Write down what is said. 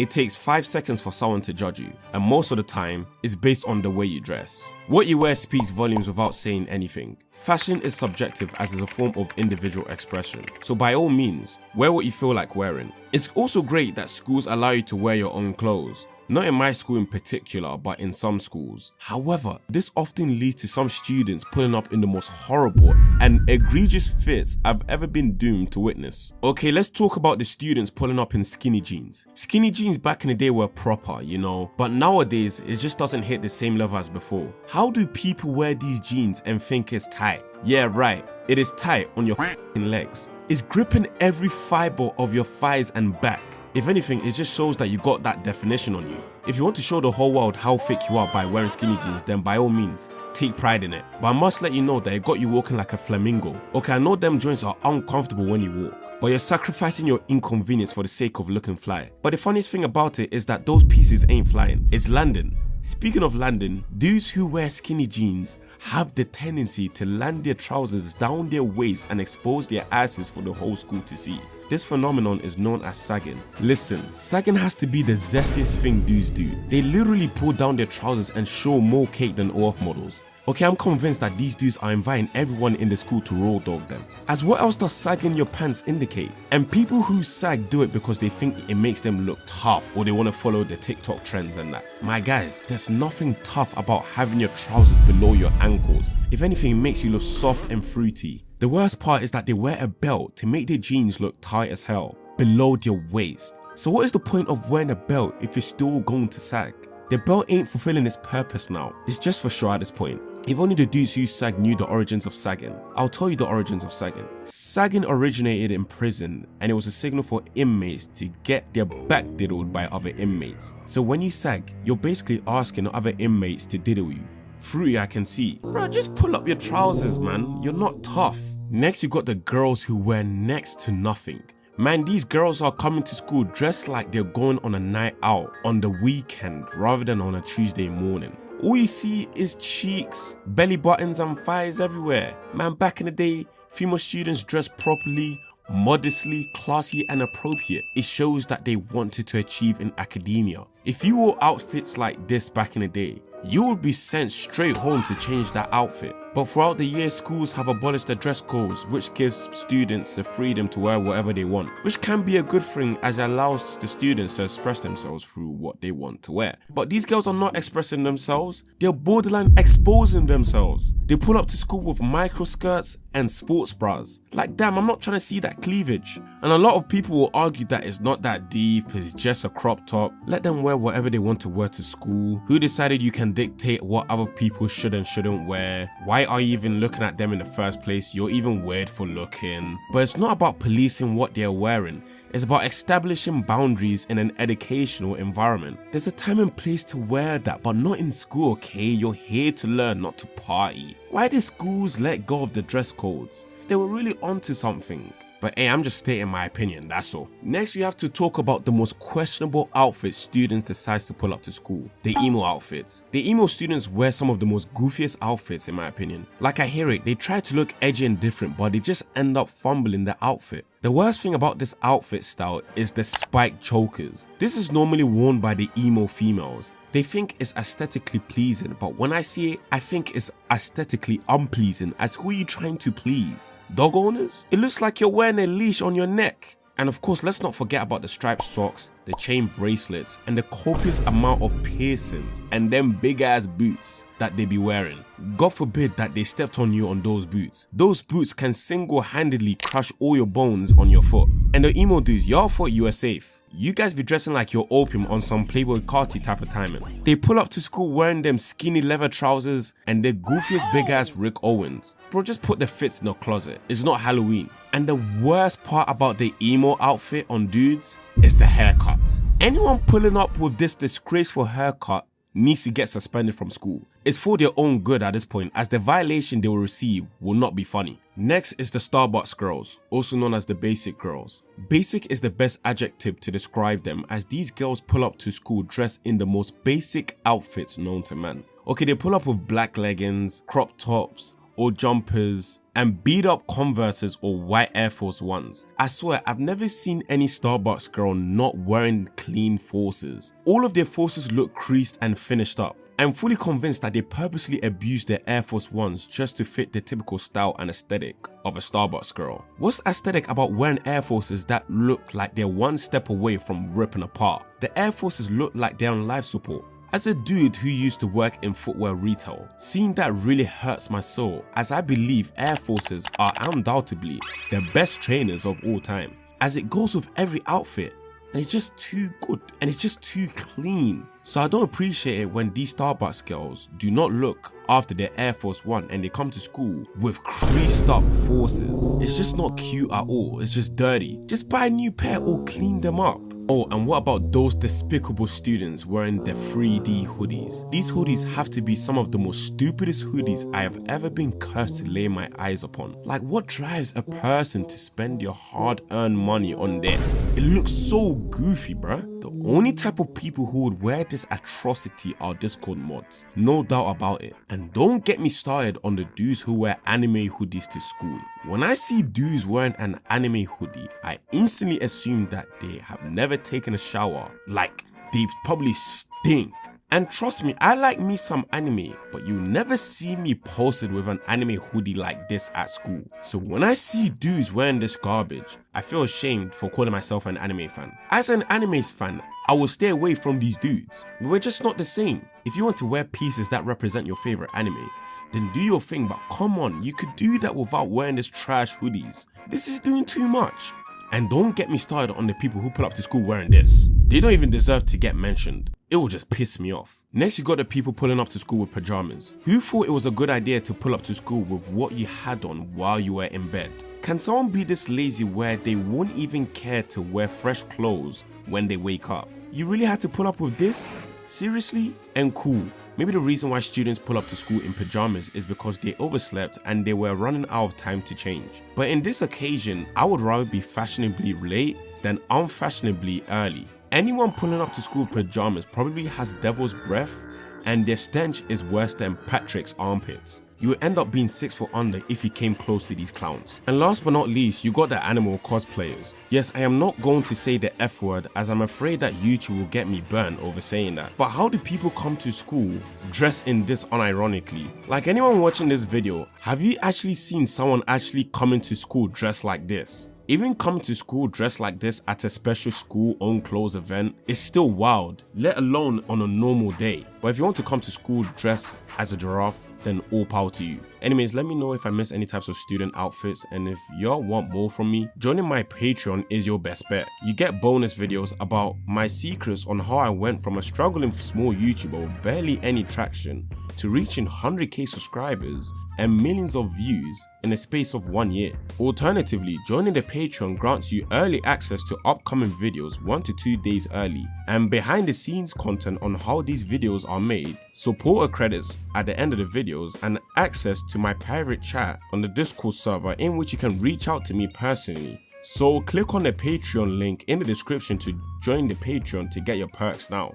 It takes 5 seconds for someone to judge you, and most of the time, it's based on the way you dress. What you wear speaks volumes without saying anything. Fashion is subjective as is a form of individual expression, so by all means, wear what you feel like wearing. It's also great that schools allow you to wear your own clothes. Not in my school in particular, but in some schools. However, this often leads to some students pulling up in the most horrible and egregious fits I've ever been doomed to witness. Okay, let's talk about the students pulling up in skinny jeans. Skinny jeans back in the day were proper, you know, but nowadays it just doesn't hit the same level as before. How do people wear these jeans and think it's tight? Yeah, right, it is tight on your legs. It's gripping every fiber of your thighs and back. If anything, it just shows that you got that definition on you. If you want to show the whole world how thick you are by wearing skinny jeans, then by all means, take pride in it. But I must let you know that it got you walking like a flamingo. Okay, I know them joints are uncomfortable when you walk, but you're sacrificing your inconvenience for the sake of looking fly. But the funniest thing about it is that those pieces ain't flying, it's landing. Speaking of landing, dudes who wear skinny jeans have the tendency to land their trousers down their waist and expose their asses for the whole school to see. This phenomenon is known as sagging. Listen, sagging has to be the zestiest thing dudes do. They literally pull down their trousers and show more cake than OF models. Okay, I'm convinced that these dudes are inviting everyone in the school to roll dog them. As what else does sagging your pants indicate? And people who sag do it because they think it makes them look tough or they want to follow the TikTok trends and that. My guys, there's nothing tough about having your trousers below your ankles. If anything, it makes you look soft and fruity. The worst part is that they wear a belt to make their jeans look tight as hell, below their waist. So what is the point of wearing a belt if you're still going to sag? The belt ain't fulfilling its purpose now, it's just for show at this point. If only the dudes who sag knew the origins of sagging. I'll tell you the origins of sagging. Sagging originated in prison and it was a signal for inmates to get their back diddled by other inmates. So when you sag, you're basically asking other inmates to diddle you. Fruity, I can see. Bro, just pull up your trousers, man. You're not tough. Next, you got the girls who wear next to nothing. Man, these girls are coming to school dressed like they're going on a night out on the weekend rather than on a Tuesday morning. All you see is cheeks, belly buttons and thighs everywhere. Man, back in the day, female students dressed properly, modestly, classy and appropriate. It shows that they wanted to achieve in academia. If you wore outfits like this back in the day, you would be sent straight home to change that outfit. But throughout the year, schools have abolished the dress codes, which gives students the freedom to wear whatever they want, which can be a good thing as it allows the students to express themselves through what they want to wear. But these girls are not expressing themselves, they're borderline exposing themselves. They pull up to school with micro skirts and sports bras. Like damn, I'm not trying to see that cleavage. And a lot of people will argue that it's not that deep, it's just a crop top. Let them wear whatever they want to wear to school. Who decided you can dictate what other people should and shouldn't wear? Why are you even looking at them in the first place? You're even weird for looking. But it's not about policing what they're wearing. It's about establishing boundaries in an educational environment. There's a time and place to wear that, but not in school, okay? You're here to learn, not to party. Why did schools let go of the dress codes? They were really onto something. But hey, I'm just stating my opinion, that's all. Next, we have to talk about the most questionable outfits students decide to pull up to school. The emo outfits. The emo students wear some of the most goofiest outfits in my opinion. Like I hear it, they try to look edgy and different, but they just end up fumbling the outfit. The worst thing about this outfit style is the spiked chokers. This is normally worn by the emo females. They think it's aesthetically pleasing, but when I see it, I think it's aesthetically unpleasing, as who are you trying to please? Dog owners? It looks like you're wearing a leash on your neck. And of course, let's not forget about the striped socks, the chain bracelets, and the copious amount of piercings and them big ass boots that they be wearing. God forbid that they stepped on you on those boots. Those boots can single-handedly crush all your bones on your foot. And the emo dudes, y'all thought you were safe. You guys be dressing like you're opium on some Playboy Carti type of timing. They pull up to school wearing them skinny leather trousers and their goofiest big ass Rick Owens. Bro, just put the fits in the closet. It's not Halloween. And the worst part about the emo outfit on dudes is the haircuts. Anyone pulling up with this disgraceful haircut needs to get suspended from school. It's for their own good at this point, as the violation they will receive will not be funny. Next is the Starbucks girls, also known as the basic girls. Basic is the best adjective to describe them, as these girls pull up to school dressed in the most basic outfits known to man. Okay, they pull up with black leggings, crop tops, or jumpers and beat up Converses or white Air Force Ones. I swear I've never seen any Starbucks girl not wearing clean Forces. All of their Forces look creased and finished up. I'm fully convinced that they purposely abused their Air Force Ones just to fit the typical style and aesthetic of a Starbucks girl. What's aesthetic about wearing Air Forces that look like they're one step away from ripping apart? The Air Forces look like they're on life support. As a dude who used to work in footwear retail, seeing that really hurts my soul, as I believe Air Forces are undoubtedly the best trainers of all time, as it goes with every outfit. And it's just too good and it's just too clean. So I don't appreciate it when these Starbucks girls do not look after their Air Force One and they come to school with creased up Forces. It's just not cute at all, it's just dirty. Just buy a new pair or clean them up. Oh, and what about those despicable students wearing the 3D hoodies? These hoodies have to be some of the most stupidest hoodies I have ever been cursed to lay my eyes upon. Like, what drives a person to spend your hard-earned money on this? It looks so goofy, bruh. The only type of people who would wear this atrocity are Discord mods. No doubt about it. And don't get me started on the dudes who wear anime hoodies to school. When I see dudes wearing an anime hoodie, I instantly assume that they have never taken a shower. Like, they probably stink. And trust me, I like me some anime, but you never see me posted with an anime hoodie like this at school. So when I see dudes wearing this garbage, I feel ashamed for calling myself an anime fan. As an anime fan, I will stay away from these dudes. We're just not the same. If you want to wear pieces that represent your favorite anime, then do your thing, but come on, you could do that without wearing this trash hoodies. This is doing too much. And don't get me started on the people who pull up to school wearing this. They don't even deserve to get mentioned. It will just piss me off. Next, you got the people pulling up to school with pajamas. Who thought it was a good idea to pull up to school with what you had on while you were in bed? Can someone be this lazy where they won't even care to wear fresh clothes when they wake up? You really had to pull up with this? Seriously? And cool. Maybe the reason why students pull up to school in pajamas is because they overslept and they were running out of time to change. But in this occasion, I would rather be fashionably late than unfashionably early. Anyone pulling up to school with pajamas probably has devil's breath and their stench is worse than Patrick's armpits. You would end up being 6 foot under if you came close to these clowns. And last but not least, you got the animal cosplayers. Yes, I am not going to say the F word as I'm afraid that YouTube will get me burned over saying that. But how do people come to school dressed in this unironically? Like, anyone watching this video, have you actually seen someone actually coming to school dressed like this? Even coming to school dressed like this at a special school own clothes event is still wild, let alone on a normal day. But if you want to come to school dressed as a giraffe, then all power to you. Anyways, let me know if I miss any types of student outfits, and if y'all want more from me, joining my Patreon is your best bet. You get bonus videos about my secrets on how I went from a struggling small YouTuber with barely any traction to reaching 100k subscribers and millions of views in the space of 1 year. Alternatively, joining the Patreon grants you early access to upcoming videos 1 to 2 days early, and behind the scenes content on how these videos are made, supporter credits at the end of the videos, and access to my private chat on the Discord server in which you can reach out to me personally. So click on the Patreon link in the description to join the Patreon to get your perks now.